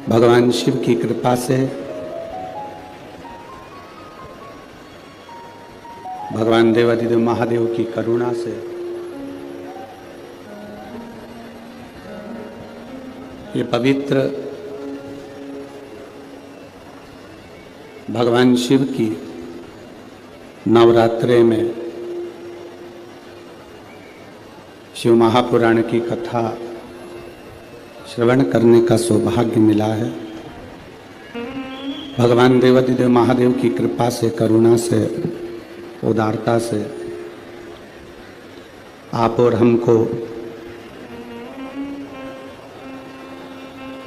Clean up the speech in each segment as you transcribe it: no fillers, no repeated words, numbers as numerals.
भगवान शिव की कृपा से, भगवान देवाधिदेव महादेव की करुणा से ये पवित्र भगवान शिव की नवरात्रे में शिव महापुराण की कथा श्रवण करने का सौभाग्य मिला है। भगवान देवाधिदेव महादेव की कृपा से, करुणा से, उदारता से आप और हमको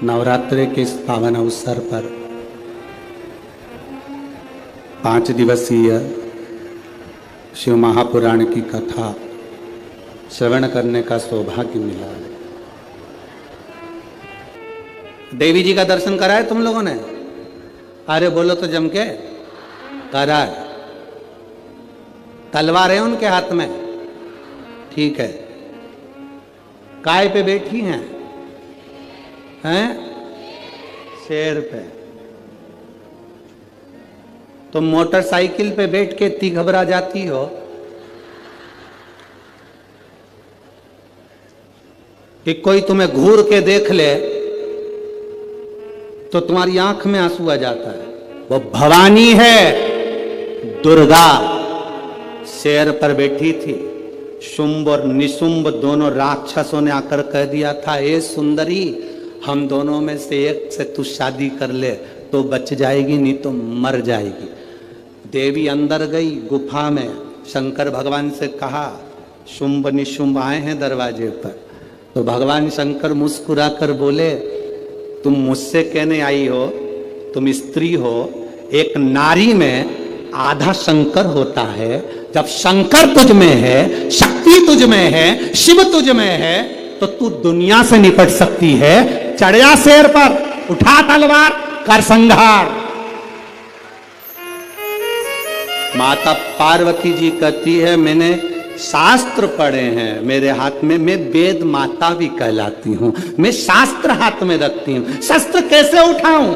नवरात्रे के इस पावन अवसर पर 5 दिवसीय शिव महापुराण की कथा श्रवण करने का सौभाग्य मिला है। देवी जी का दर्शन करा है तुम लोगों ने? अरे बोलो तो जम के, करा है। तलवार है उनके हाथ में, ठीक है। काय पे बैठी हैं? शेर पे। तुम मोटरसाइकिल पे बैठ के इतनी घबरा जाती हो कि कोई तुम्हें घूर के देख ले तो तुम्हारी आंख में आंसू आ जाता है। वो भवानी है, दुर्गा शेर पर बैठी थी। शुंभ और निशुंभ दोनों राक्षसों ने आकर कह दिया था, ए सुंदरी, हम दोनों में से एक से तू शादी कर ले तो बच जाएगी, नहीं तो मर जाएगी। देवी अंदर गई गुफा में, शंकर भगवान से कहा, शुंभ निशुंभ आए हैं दरवाजे पर। तो भगवान शंकर मुस्कुरा कर बोले, तुम मुझसे कहने आई हो, तुम स्त्री हो। एक नारी में आधा शंकर होता है। जब शंकर तुझ में है, शक्ति तुझ में है, शिव तुझ में है, तो तू दुनिया से निपट सकती है। चढ़ जा शेर पर, उठा तलवार, कर संहार। माता पार्वती जी कहती है, मैंने शास्त्र पढ़े हैं मेरे हाथ में, मैं वेद माता भी कहलाती हूं, मैं शास्त्र हाथ में रखती हूं, शस्त्र कैसे उठाऊं?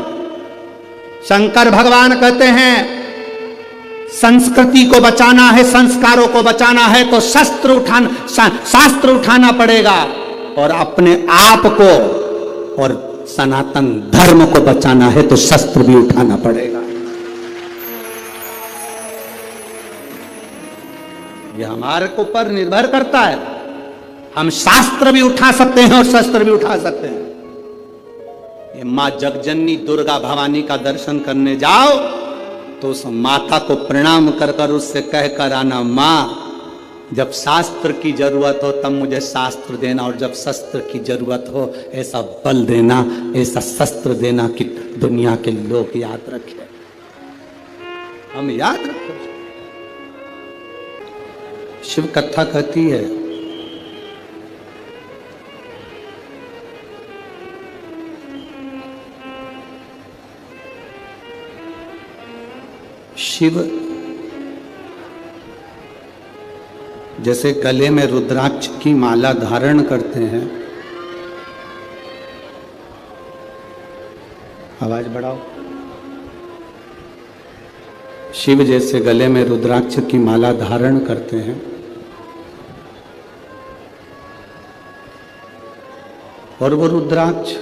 शंकर भगवान कहते हैं, संस्कृति को बचाना है, संस्कारों को बचाना है तो शास्त्र उठाना पड़ेगा, और अपने आप को और सनातन धर्म को बचाना है तो शस्त्र भी उठाना पड़ेगा। ये हमारे ऊपर निर्भर करता है। हम शास्त्र भी उठा सकते हैं और शस्त्र भी उठा सकते हैं। ये मां जगजननी दुर्गा भवानी का दर्शन करने जाओ तो उस माता को प्रणाम कर कर उससे कह कर आना, मां जब शास्त्र की जरूरत हो तब मुझे शास्त्र देना, और जब शस्त्र की जरूरत हो ऐसा बल देना, ऐसा शस्त्र देना कि दुनिया के लोग याद रखें, हम याद रखें। शिव कथा कहती है, शिव जैसे गले में रुद्राक्ष की माला धारण करते हैं, आवाज बढ़ाओ। शिव जैसे गले में रुद्राक्ष की माला धारण करते हैं और वो रुद्राक्ष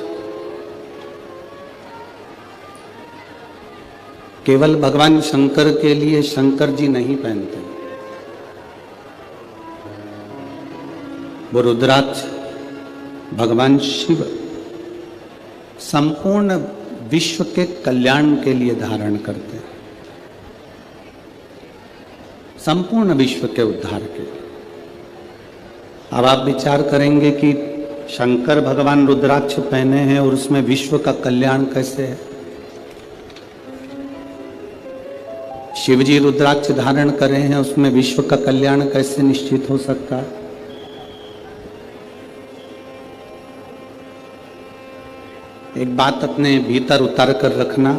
केवल भगवान शंकर के लिए शंकर जी नहीं पहनते। वो रुद्राक्ष भगवान शिव संपूर्ण विश्व के कल्याण के लिए धारण करते हैं, संपूर्ण विश्व के उद्धार के। अब आप विचार करेंगे कि शंकर भगवान रुद्राक्ष पहने हैं और उसमें विश्व का कल्याण कैसे है? शिव जी रुद्राक्ष धारण करे हैं, उसमें विश्व का कल्याण कैसे निश्चित हो सकता है? एक बात अपने भीतर उतार कर रखना,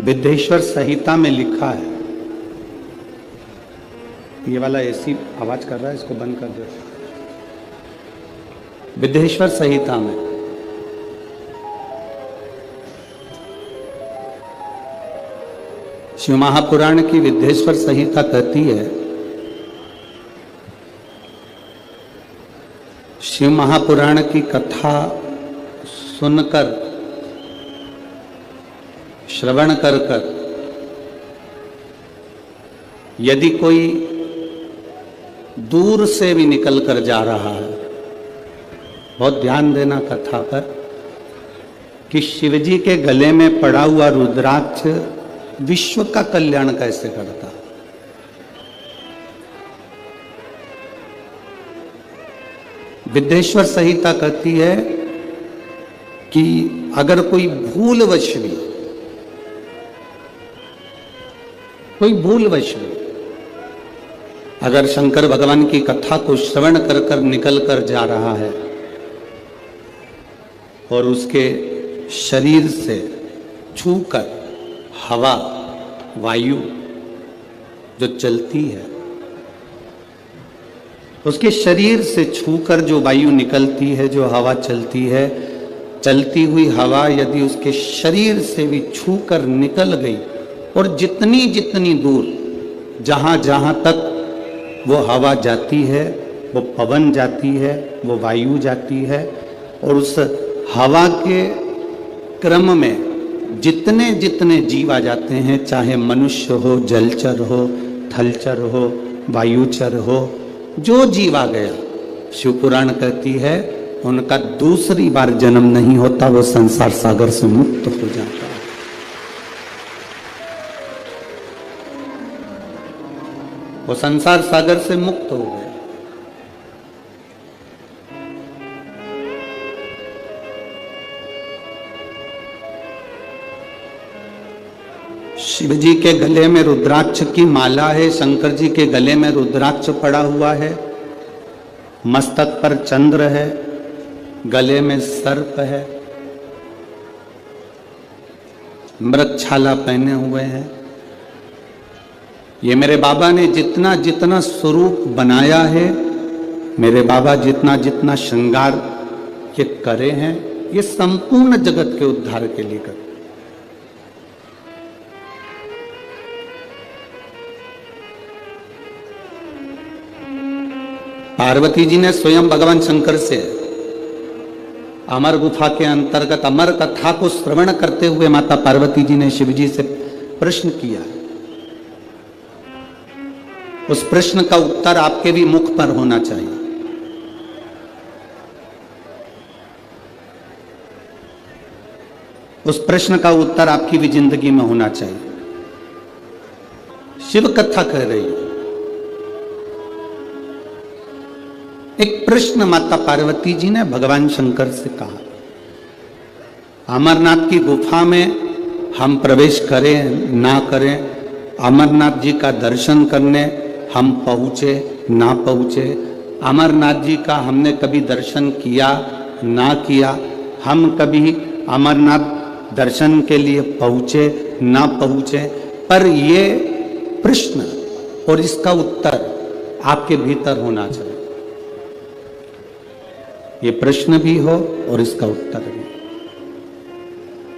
विद्येश्वर संहिता में लिखा है, ये वाला ऐसी आवाज कर रहा है, इसको बंद कर दो। विद्येश्वर संहिता में शिव महापुराण की विद्येश्वर संहिता कहती है, शिव महापुराण की कथा सुनकर, श्रवण कर कर यदि कोई दूर से भी निकल कर जा रहा है, बहुत ध्यान देना कथा पर, कि शिवजी के गले में पड़ा हुआ रुद्राक्ष विश्व का कल्याण कैसे करता। विद्येश्वर संहिता कहती है कि अगर कोई भूलवश भी, अगर शंकर भगवान की कथा को श्रवण कर कर निकल कर जा रहा है और उसके शरीर से छूकर हवा, वायु जो चलती है, उसके शरीर से छूकर जो वायु निकलती है, जो हवा चलती है, चलती हुई हवा यदि उसके शरीर से भी छूकर निकल गई और जितनी जितनी दूर, जहां जहां तक वो हवा जाती है, वो पवन जाती है, वो वायु जाती है, और उस हवा के क्रम में जितने जितने जीव आ जाते हैं, चाहे मनुष्य हो, जलचर हो, थलचर हो, वायुचर हो, जो जीव आ गया, शिवपुराण कहती है उनका दूसरी बार जन्म नहीं होता, वो संसार सागर से मुक्त हो जाता है। वो संसार सागर से मुक्त हो गया। शिव जी के गले में रुद्राक्ष की माला है, शंकर जी के गले में रुद्राक्ष पड़ा हुआ है, मस्तक पर चंद्र है, गले में सर्प है, मृगछाला पहने हुए हैं। ये मेरे बाबा ने जितना जितना स्वरूप बनाया है, मेरे बाबा जितना जितना श्रृंगार ये करे हैं, ये संपूर्ण जगत के उद्धार के लिए करे। पार्वती जी ने स्वयं भगवान शंकर से अमर गुफा के अंतर्गत अमर कथा को श्रवण करते हुए माता पार्वती जी ने शिव जी से प्रश्न किया। उस प्रश्न का उत्तर आपके भी मुख पर होना चाहिए। उस प्रश्न का उत्तर आपकी भी जिंदगी में होना चाहिए। शिव कथा कह रही है, एक प्रश्न माता पार्वती जी ने भगवान शंकर से कहा, अमरनाथ की गुफा में हम प्रवेश करें ना करें, अमरनाथ जी का दर्शन करने हम पहुंचे ना पहुंचे, अमरनाथ जी का हमने कभी दर्शन किया ना किया, हम कभी अमरनाथ दर्शन के लिए पहुंचे ना पहुंचे, पर ये प्रश्न और इसका उत्तर आपके भीतर होना चाहिए। ये प्रश्न भी हो और इसका उत्तर भी।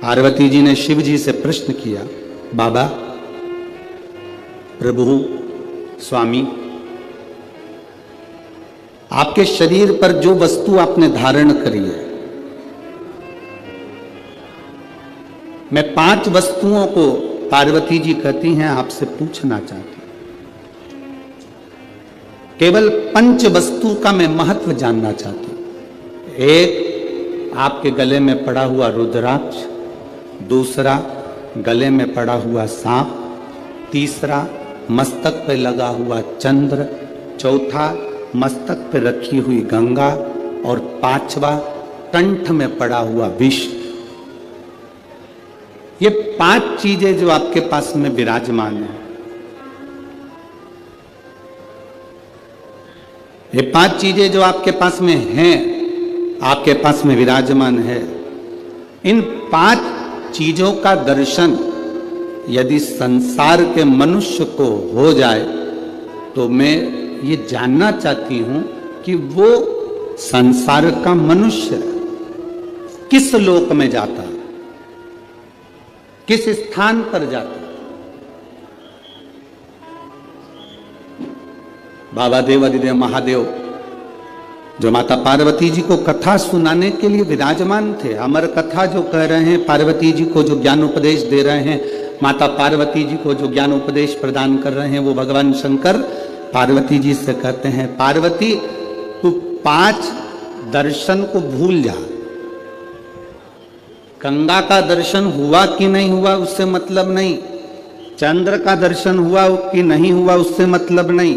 पार्वती जी ने शिव जी से प्रश्न किया, बाबा, प्रभु, स्वामी, आपके शरीर पर जो वस्तु आपने धारण करी है, मैं 5 वस्तुओं को, पार्वती जी कहती हैं, आपसे पूछना चाहती हूं। केवल 5 वस्तु का मैं महत्व जानना चाहती हूं। एक, आपके गले में पड़ा हुआ रुद्राक्ष, दूसरा गले में पड़ा हुआ सांप, तीसरा मस्तक पे लगा हुआ चंद्र, चौथा मस्तक पे रखी हुई गंगा, और 5वां कंठ में पड़ा हुआ विष। ये 5 चीजें जो आपके पास में विराजमान है, ये 5 चीजें जो आपके पास में हैं, आपके पास में विराजमान है, इन 5 चीजों का दर्शन यदि संसार के मनुष्य को हो जाए तो मैं ये जानना चाहती हूं कि वो संसार का मनुष्य किस लोक में जाता है, किस स्थान पर जाता है। बाबा देवादिदेव महादेव जो माता पार्वती जी को कथा सुनाने के लिए विराजमान थे, अमर कथा जो कह रहे हैं, पार्वती जी को जो ज्ञान उपदेश दे रहे हैं, माता पार्वती जी को जो ज्ञान उपदेश प्रदान कर रहे हैं, वो भगवान शंकर पार्वती जी से कहते हैं, पार्वती तू 5 दर्शन को भूल जा। गंगा का दर्शन हुआ कि नहीं हुआ उससे मतलब नहीं, चंद्र का दर्शन हुआ कि नहीं हुआ उससे मतलब नहीं,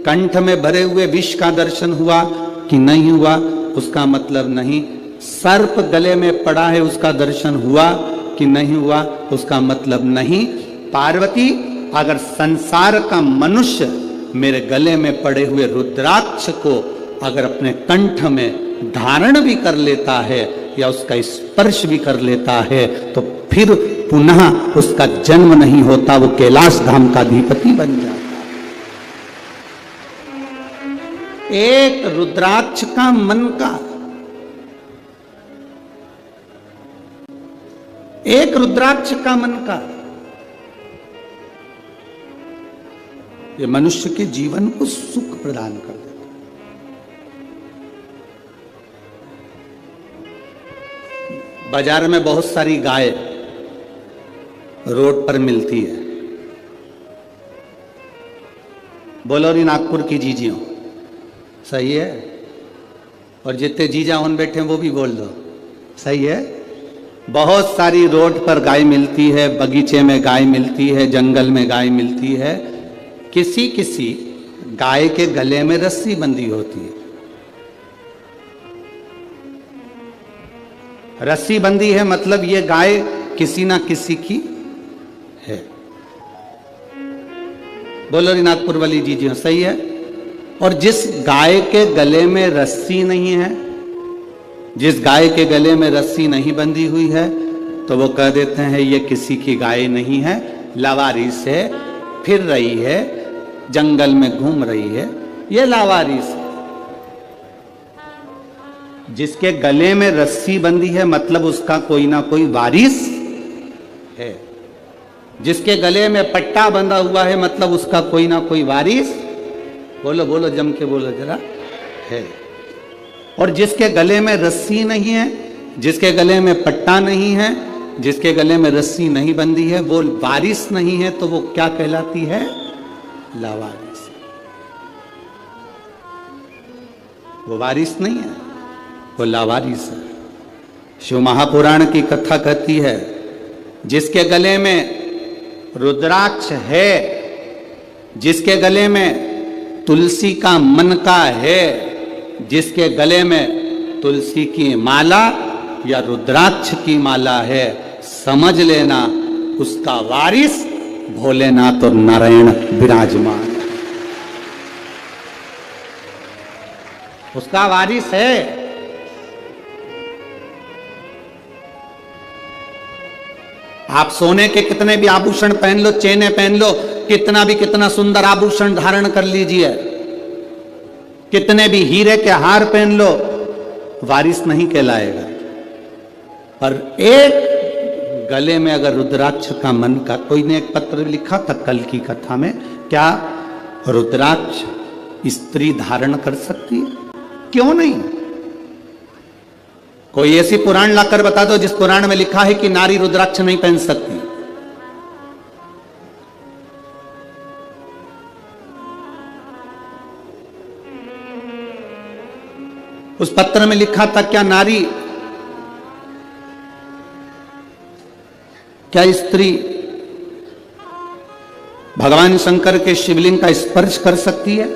कंठ में भरे हुए विष का दर्शन हुआ कि नहीं हुआ उसका मतलब नहीं, सर्प गले में पड़ा है उसका दर्शन हुआ कि नहीं हुआ उसका मतलब नहीं। पार्वती, अगर संसार का मनुष्य मेरे गले में पड़े हुए रुद्राक्ष को अगर अपने कंठ में धारण भी कर लेता है या उसका स्पर्श भी कर लेता है तो फिर पुनः उसका जन्म नहीं होता, वो कैलाश धाम का अधिपति बन जाता। एक रुद्राक्ष का मन का, एक रुद्राक्ष का मन का, ये मनुष्य के जीवन को सुख प्रदान कर देता। बाजार में बहुत सारी गाय रोड पर मिलती है, बोलो री नागपुर की जीजियों, सही है? और जितने जीजा उन बैठे हैं वो भी बोल दो, सही है? बहुत सारी रोड पर गाय मिलती है, बगीचे में गाय मिलती है, जंगल में गाय मिलती है। किसी किसी गाय के गले में रस्सी बंधी होती है, रस्सी बंधी है मतलब ये गाय किसी ना किसी की है। बोलो री नागपुर वाली जीजियों, सही है? और जिस गाय के गले में रस्सी नहीं है, जिस गाय के गले में रस्सी नहीं बंधी हुई है, तो वो कह देते हैं ये किसी की गाय नहीं है, लावारिस है, फिर रही है, जंगल में घूम रही है, ये लावारिस है। जिसके गले में रस्सी बंधी है मतलब उसका कोई ना कोई वारिस है, जिसके गले में पट्टा बंधा हुआ है मतलब उसका कोई ना कोई वारिस, बोलो बोलो जम के बोलो जरा, है। और जिसके गले में रस्सी नहीं है, जिसके गले में पट्टा नहीं है, जिसके गले में रस्सी नहीं बंधी है, वो वारिस नहीं है, तो वो क्या कहलाती है? लावारिस। वो वारिस नहीं है, वो लावारिस है। शिव महापुराण की कथा कहती है, जिसके गले में रुद्राक्ष है, जिसके गले में तुलसी का मन का है, जिसके गले में तुलसी की माला या रुद्राक्ष की माला है, समझ लेना उसका वारिस भोलेनाथ और नारायण विराजमान, उसका वारिस है। आप सोने के कितने भी आभूषण पहन लो, चेने पहन लो, कितना सुंदर आभूषण धारण कर लीजिए, कितने भी हीरे के हार पहन लो, वारिस नहीं कहलाएगा। पर एक गले में अगर रुद्राक्ष का मन का, कोई ने एक पत्र लिखा था कल की कथा में, क्या रुद्राक्ष स्त्री धारण कर सकती है? क्यों नहीं? कोई ऐसी पुराण लाकर बता दो जिस पुराण में लिखा है कि नारी रुद्राक्ष नहीं पहन सकती। उस पत्र में लिखा था क्या नारी, क्या स्त्री भगवान शंकर के शिवलिंग का स्पर्श कर सकती है?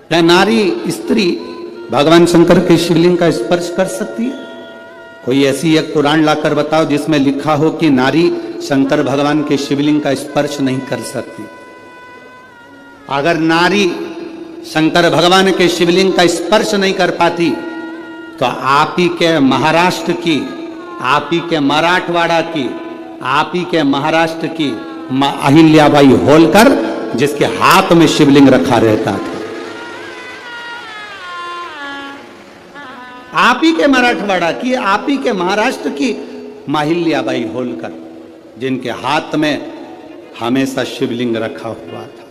क्या नारी स्त्री भगवान शंकर के शिवलिंग का स्पर्श कर सकती है? कोई ऐसी एक पुराण लाकर बताओ जिसमें लिखा हो कि नारी शंकर भगवान के शिवलिंग का स्पर्श नहीं कर सकती। अगर नारी शंकर भगवान के शिवलिंग का स्पर्श नहीं कर पाती तो आप ही के महाराष्ट्र की, आप ही के मराठवाड़ा की, आप ही के महाराष्ट्र की अहिल्याबाई होलकर, जिसके हाथ में शिवलिंग रखा रहता था, आप ही के मराठवाड़ा की, आप ही के महाराष्ट्र की अहिल्याबाई होलकर, जिनके हाथ में हमेशा शिवलिंग रखा हुआ था।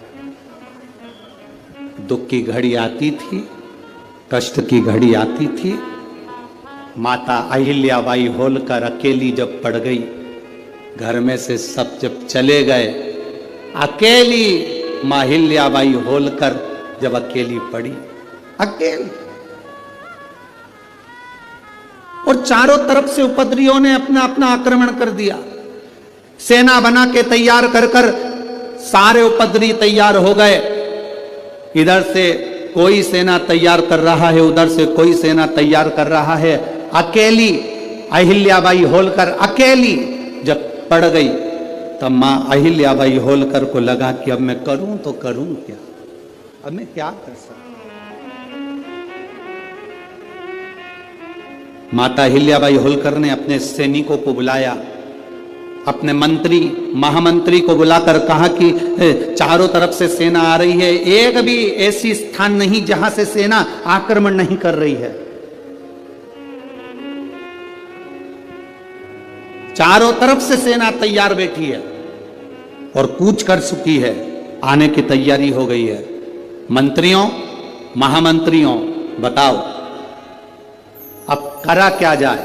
दुख की घड़ी आती थी, कष्ट की घड़ी आती थी, माता अहिल्याबाई होलकर अकेली जब पड़ गई, घर में से सब जब चले गए, अकेली मां अहिल्याबाई होलकर जब अकेली पड़ी, अकेली, और चारों तरफ से उपद्रवियों ने अपना अपना आक्रमण कर दिया। सेना बना के तैयार कर कर सारे उपद्रवी तैयार हो गए। इधर से कोई सेना तैयार कर रहा है, उधर से कोई सेना तैयार कर रहा है। अकेली अहिल्याबाई होलकर अकेली जब पड़ गई, तब मां अहिल्याबाई होलकर को लगा कि अब मैं करूं तो करूं क्या, अब मैं क्या कर सकता। माता अहिल्याबाई होलकर ने अपने सैनिकों को बुलाया, अपने मंत्री महामंत्री को बुलाकर कहा कि चारों तरफ से सेना आ रही है, एक भी ऐसी स्थान नहीं जहां से सेना आक्रमण नहीं कर रही है। चारों तरफ से सेना तैयार बैठी है और कूच कर चुकी है, आने की तैयारी हो गई है। मंत्रियों महामंत्रियों बताओ अब करा क्या जाए,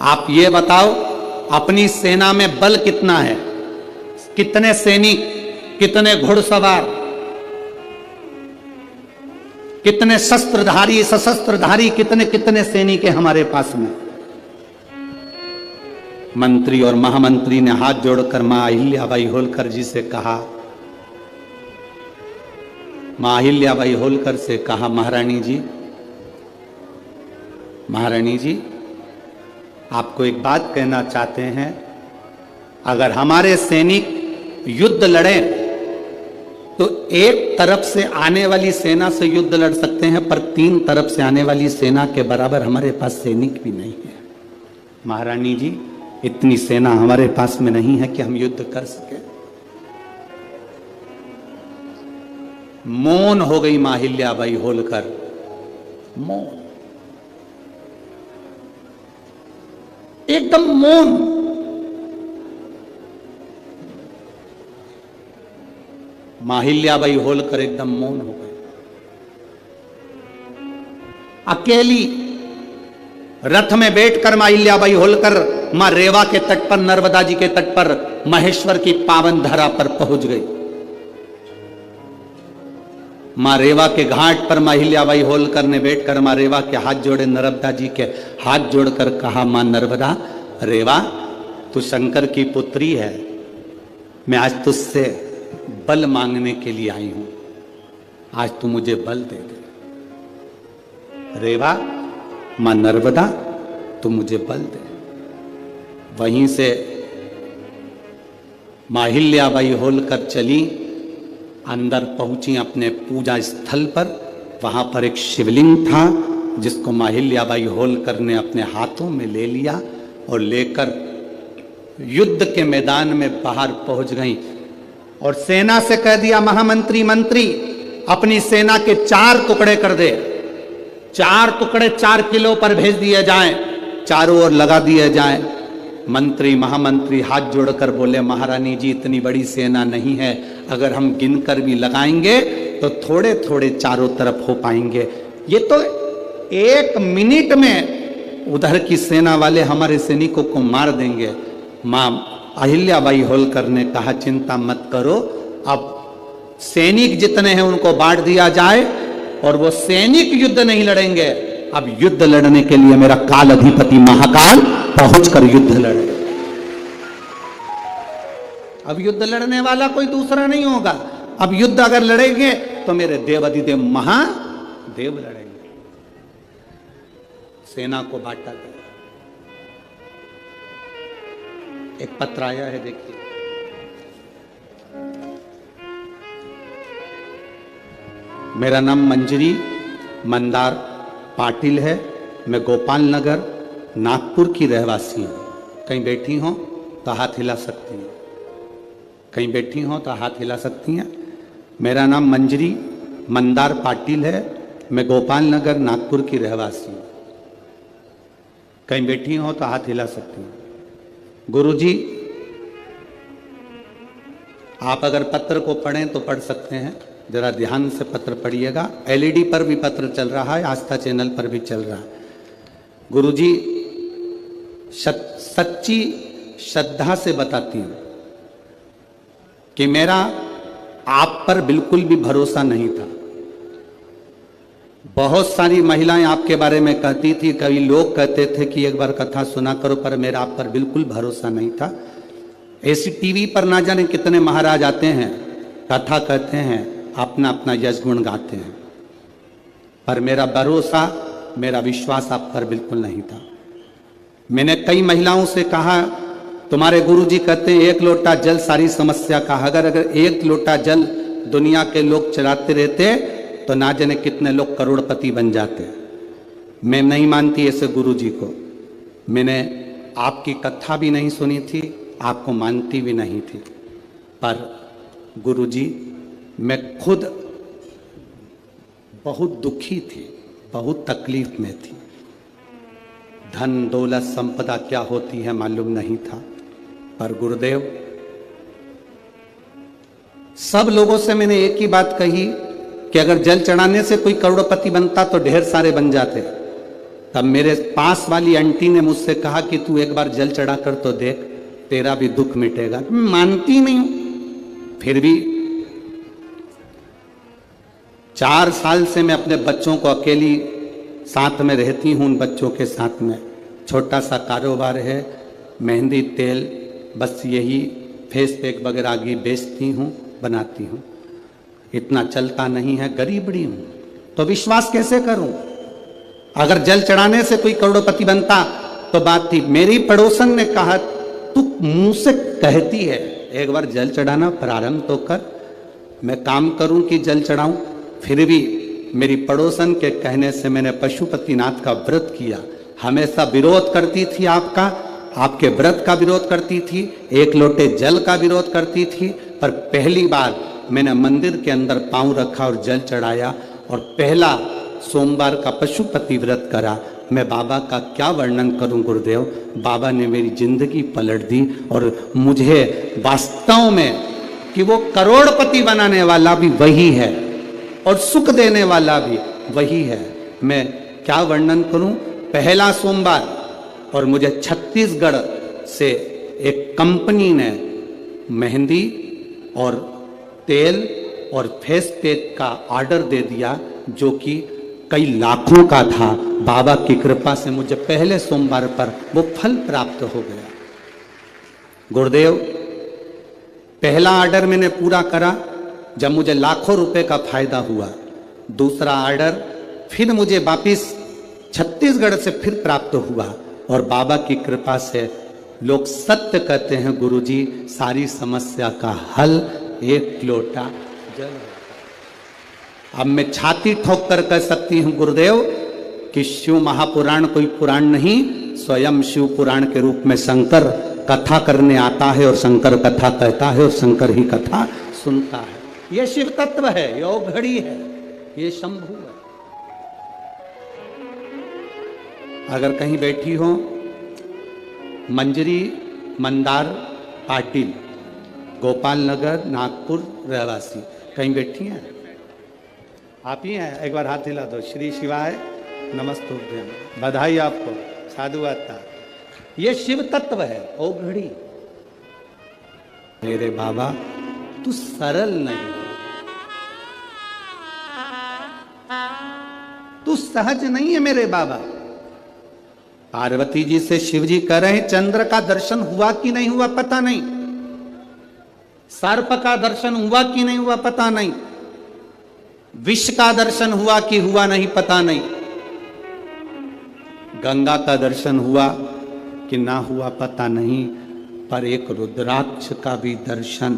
आप ये बताओ अपनी सेना में बल कितना है, कितने सैनिक, कितने घुड़सवार, कितने शस्त्रधारी सशस्त्रधारी, कितने कितने सैनिक है हमारे पास में। मंत्री और महामंत्री ने हाथ जोड़कर मां अहिल्याबाई होलकर जी से कहा, मां अहिल्याबाई होलकर से कहा, महारानी जी, महारानी जी, आपको एक बात कहना चाहते हैं, अगर हमारे सैनिक युद्ध लड़े तो एक तरफ से आने वाली सेना से युद्ध लड़ सकते हैं, पर 3 तरफ से आने वाली सेना के बराबर हमारे पास सैनिक भी नहीं है। महारानी जी, इतनी सेना हमारे पास में नहीं है कि हम युद्ध कर सके। मौन हो गई मां अहिल्याबाई होलकर, मौन, एकदम मौन। मां अहिल्याबाई होलकर एकदम मौन हो गई, अकेली रथ में बैठकर मां अहिल्याबाई होलकर मां रेवा के तट पर, नर्मदा जी के तट पर, महेश्वर की पावन धरा पर पहुंच गई। मां रेवा के घाट पर मां अहिल्याबाई होलकर ने बैठकर मां रेवा के हाथ जोड़े, नर्मदा जी के हाथ जोड़कर कहा, मां नर्मदा, रेवा, तू शंकर की पुत्री है, मैं आज तुझसे बल मांगने के लिए आई हूं, आज तू मुझे बल दे दे। रेवा, मां नर्मदा, तू मुझे बल दे। वहीं से मां अहिल्याबाई होलकर चली, अंदर पहुंची अपने पूजा स्थल पर। वहां पर एक शिवलिंग था जिसको मां अहिल्याबाई होलकर ने अपने हाथों में ले लिया और लेकर युद्ध के मैदान में बाहर पहुंच गई और सेना से कह दिया, महामंत्री मंत्री, अपनी सेना के 4 टुकड़े कर दे, 4 टुकड़े 4 किलो पर भेज दिए जाएं, चारों ओर लगा दिए जाएं। मंत्री महामंत्री हाथ जोड़कर बोले, महारानी जी, इतनी बड़ी सेना नहीं है, अगर हम गिनकर भी लगाएंगे तो थोड़े थोड़े चारों तरफ हो पाएंगे, ये तो 1 मिनट में उधर की सेना वाले हमारे सैनिकों को मार देंगे। मां अहिल्याबाई होलकर ने कहा, चिंता मत करो, अब सैनिक जितने हैं उनको बांट दिया जाए और वो सैनिक युद्ध नहीं लड़ेंगे, अब युद्ध लड़ने के लिए मेरा काल अधिपति महाकाल पहुंचकर युद्ध लड़े। अब युद्ध लड़ने वाला कोई दूसरा नहीं होगा, अब युद्ध अगर लड़ेंगे तो मेरे देव अधिदेव महादेव लड़ेंगे। सेना को बांटा गया। एक पत्र आया है, देखिए, मेरा नाम मंजरी मंदार पाटिल है, मैं गोपाल नगर नागपुर की रहवासी हूं। कहीं बैठी हो तो हाथ हिला सकती हैं, कहीं बैठी हो तो हाथ हिला सकती हैं। मेरा नाम मंजरी मंदार पाटिल है, मैं गोपाल नगर नागपुर की रहवासी हूं। कहीं बैठी हो तो हाथ हिला सकती हैं। गुरुजी, आप अगर पत्र को पढ़ें तो पढ़ सकते हैं, जरा ध्यान से पत्र पढ़िएगा। एलईडी पर भी पत्र चल रहा है, आस्था चैनल पर भी चल रहा है। गुरुजी सच्ची श्रद्धा से बताती हूं कि मेरा आप पर बिल्कुल भी भरोसा नहीं था। बहुत सारी महिलाएं आपके बारे में कहती थी, कई लोग कहते थे कि एक बार कथा सुना करो, पर मेरा आप पर बिल्कुल भरोसा नहीं था। ऐसी टीवी पर ना जाने कितने महाराज आते हैं, कथा कहते हैं, अपना अपना यश गुण गाते हैं, पर मेरा भरोसा, मेरा विश्वास आप पर बिल्कुल नहीं था। मैंने कई महिलाओं से कहा, तुम्हारे गुरुजी कहते हैं एक लोटा जल सारी समस्या का। अगर एक लोटा जल दुनिया के लोग चलाते रहते तो ना जाने कितने लोग करोड़पति बन जाते। मैं नहीं मानती ऐसे गुरुजी को। मैंने आपकी कथा भी नहीं सुनी थी, आपको मानती भी नहीं थी, पर गुरुजी मैं खुद बहुत दुखी थी, बहुत तकलीफ में थी। धन दौलत संपदा क्या होती है मालूम नहीं था, पर गुरुदेव, सब लोगों से मैंने एक ही बात कही कि अगर जल चढ़ाने से कोई करोड़पति बनता तो ढेर सारे बन जाते। तब मेरे पास वाली आंटी ने मुझसे कहा कि तू एक बार जल चढ़ा कर तो देख, तेरा भी दुख मिटेगा। मैं मानती नहीं हूं, फिर भी 4 साल से मैं अपने बच्चों को अकेली साथ में रहती हूं, उन बच्चों के साथ में। छोटा सा कारोबार है, मेहंदी तेल, बस यही फेस पैक वगैरह आगे बेचती हूँ, बनाती हूँ। इतना चलता नहीं है, गरीबड़ी हूँ, तो विश्वास कैसे करूं? अगर जल चढ़ाने से कोई करोड़पति बनता तो बात थी। मेरी पड़ोसन ने कहा, तू मुंह से कहती है, एक बार जल चढ़ाना प्रारंभ तो कर। मैं काम करूं कि जल चढ़ाऊं? फिर भी मेरी पड़ोसन के कहने से मैंने पशुपतिनाथ का व्रत किया। हमेशा विरोध करती थी आपका, आपके व्रत का विरोध करती थी, एक लोटे जल का विरोध करती थी, पर पहली बार मैंने मंदिर के अंदर पांव रखा और जल चढ़ाया और पहला सोमवार का पशुपति व्रत करा। मैं बाबा का क्या वर्णन करूं गुरुदेव, बाबा ने मेरी जिंदगी पलट दी और मुझे वास्तव में कि वो करोड़पति बनाने वाला भी वही है और सुख देने वाला भी वही है। मैं क्या वर्णन करूं? पहला सोमवार, और मुझे छत्तीसगढ़ से एक कंपनी ने मेहंदी और तेल और फेस पैक का ऑर्डर दे दिया, जो कि कई लाखों का था। बाबा की कृपा से मुझे पहले सोमवार पर वो फल प्राप्त हो गया। गुरुदेव, पहला ऑर्डर मैंने पूरा करा जब मुझे लाखों रुपए का फायदा हुआ। दूसरा ऑर्डर फिर मुझे वापिस छत्तीसगढ़ से फिर प्राप्त हुआ और बाबा की कृपा से लोग सत्य कहते हैं गुरुजी, सारी समस्या का हल एक लोटा जल है। अब मैं छाती ठोक कर कह सकती हूं गुरुदेव कि शिव महापुराण कोई पुराण नहीं, स्वयं शिव पुराण के रूप में शंकर कथा करने आता है और शंकर कथा कहता है और शंकर ही कथा सुनता है। ये शिव तत्व है, ये औघड़ी है, ये शंभु है। अगर कहीं बैठी हो, मंजरी मंदार पाटिल, गोपाल नगर, नागपुर रहवासी, कहीं बैठी हैं? आप ही हैं? एक बार हाथ हिला दो। श्री शिवाय नमस्तुभ्यम, बधाई आपको, साधुवाता। ये शिव तत्व है, औघड़ी। मेरे बाबा तू सरल नहीं, तू सहज नहीं है मेरे बाबा। पार्वती जी से शिव जी कह रहे हैं, चंद्र का दर्शन हुआ कि नहीं हुआ पता नहीं, सर्प का दर्शन हुआ कि नहीं हुआ पता नहीं, विष का दर्शन हुआ कि हुआ नहीं पता नहीं, गंगा का दर्शन हुआ कि ना हुआ पता नहीं, पर एक रुद्राक्ष का भी दर्शन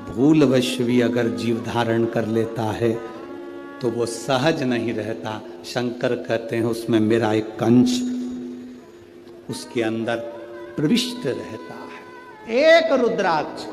भूलवश भी अगर जीव धारण कर लेता है तो वो सहज नहीं रहता। शंकर कहते हैं उसमें मेरा एक अंश उसके अंदर प्रविष्ट रहता है। एक रुद्राक्ष